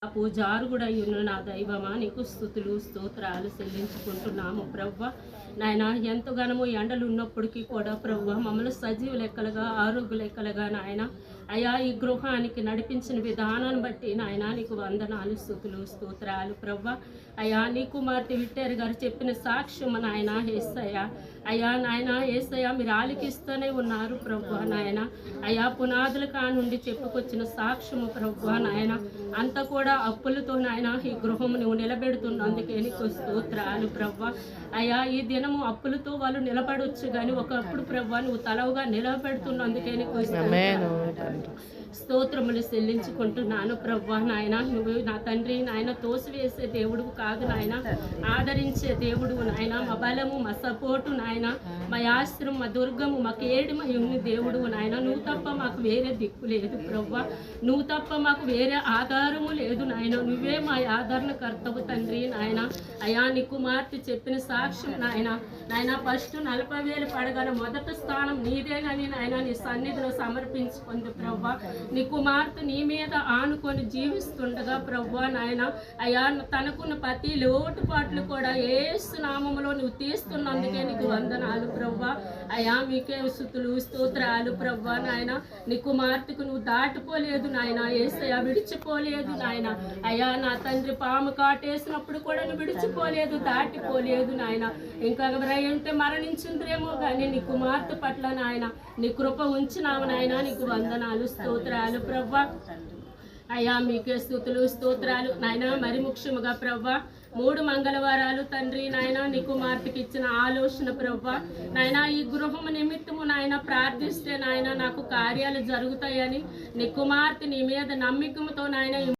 పూజారుగుడయ్యున్న నా దైవమా నీకు స్తుతులు స్తోత్రాలు చెల్లించుకుంటున్నాము ప్రవ్వ. నాయన ఎంతగానో ఎండలు ఉన్నప్పటికీ కూడా ప్రవ్వ మమ్మల్ని సజీవ లెక్కలుగా ఆరోగ్య లెక్కలుగా నాయన అయా ఈ గృహానికి నడిపించిన విధానాన్ని బట్టి నాయన నీకు వందనాలు స్తుతులు స్తోత్రాలు ప్రవ్వ. అయా నీ కుమార్తె విట్టారు గారు చెప్పిన సాక్ష్యం నాయన యేసయ్య. అయా నాయన యేసయ్య మీరు ఆలికిస్తూనే ఉన్నారు ప్రవ్వ నాయన. అయా పునాదుల కానుండి చెప్పుకొచ్చిన సాక్ష్యము ప్రవ్వ నాయన అంతా కూడా అప్పులతో నాయన ఈ గృహము నువ్వు నిలబెడుతున్నందుకే నీకు స్తోత్రాలు ప్రవ్వ. అయా ఈ దినము అప్పులతో వాళ్ళు నిలబడొచ్చు కానీ ఒకప్పుడు ప్రవ్వ నువ్వు తలవుగా నిలబెడుతున్నందుకే నీకు స్తోత్రములు చెల్లించుకుంటున్నాను ప్రవ్వ నాయన. నువ్వు నా తండ్రి నాయన తోసివేసే దేవుడు కాదు నాయన, ఆదరించే దేవుడు నాయన. మా బలము మా సపోర్టు నాయన, మా ఆశ్రమం మా దుర్గము మాకు ఏడుమై ఉన్న దేవుడు నాయన. నువ్వు తప్ప మాకు వేరే దిక్కు లేదు ప్రవ్వ, నువ్వు తప్ప మాకు వేరే ఆధారము లేదు నాయన. నువ్వే మా ఆదరణకర్తవు తండ్రి నాయన. అయా నీ కుమార్తె చెప్పిన సాక్ష్యం నాయన. నాయన ఫస్ట్ 40,000 పడగల మొదటి స్థానం నీదేనని నాయన నీ సన్నిధిలో సమర్పించుకుంది ప్రవ్వ. నీ కుమార్తె నీ మీద ఆనుకొని జీవిస్తుండగా ప్రవ్వ నాయన అయా తనకున్న ప్రతి లోటుపాట్లు కూడా యేసు నామములో నువ్వు తీస్తున్నందుకే నీకు వందనాలు ప్రవ్వ. అయా మీకే స్తుతులు స్తోత్రాలు ప్రవ్వ నాయన. నీ కుమార్తెకు నువ్వు దాటిపోలేదు నాయన యేసయ్య, విడిచిపోలేదు నాయన. అయా నా తండ్రి పాము కాటేసినప్పుడు కూడా నువ్వు విడిచిపోలేదు, దాటిపోలేదు నాయన. ఇంకా ఉంటే మరణించింద్రేమో కానీ నీ కుమార్తె పట్ల నాయన నీ కృప ఉంచినావు నాయన. నీకు వందనాలు స్తోత్రాలు ప్రవ్వ. అయ్యా మీకే స్తుతులు స్తోత్రాలు నాయన. మరి ముఖ్యముగా ప్రవ్వ 3 మంగళవారాలు తండ్రి నాయన నీ కుమార్తెకి ఇచ్చిన ఆలోచన ప్రవ్వ నాయన. ఈ గృహము నిమిత్తము నాయన ప్రార్థిస్తే నాయన నాకు కార్యాలు జరుగుతాయని నీ కుమార్తె నీ మీద నమ్మకంతో నాయన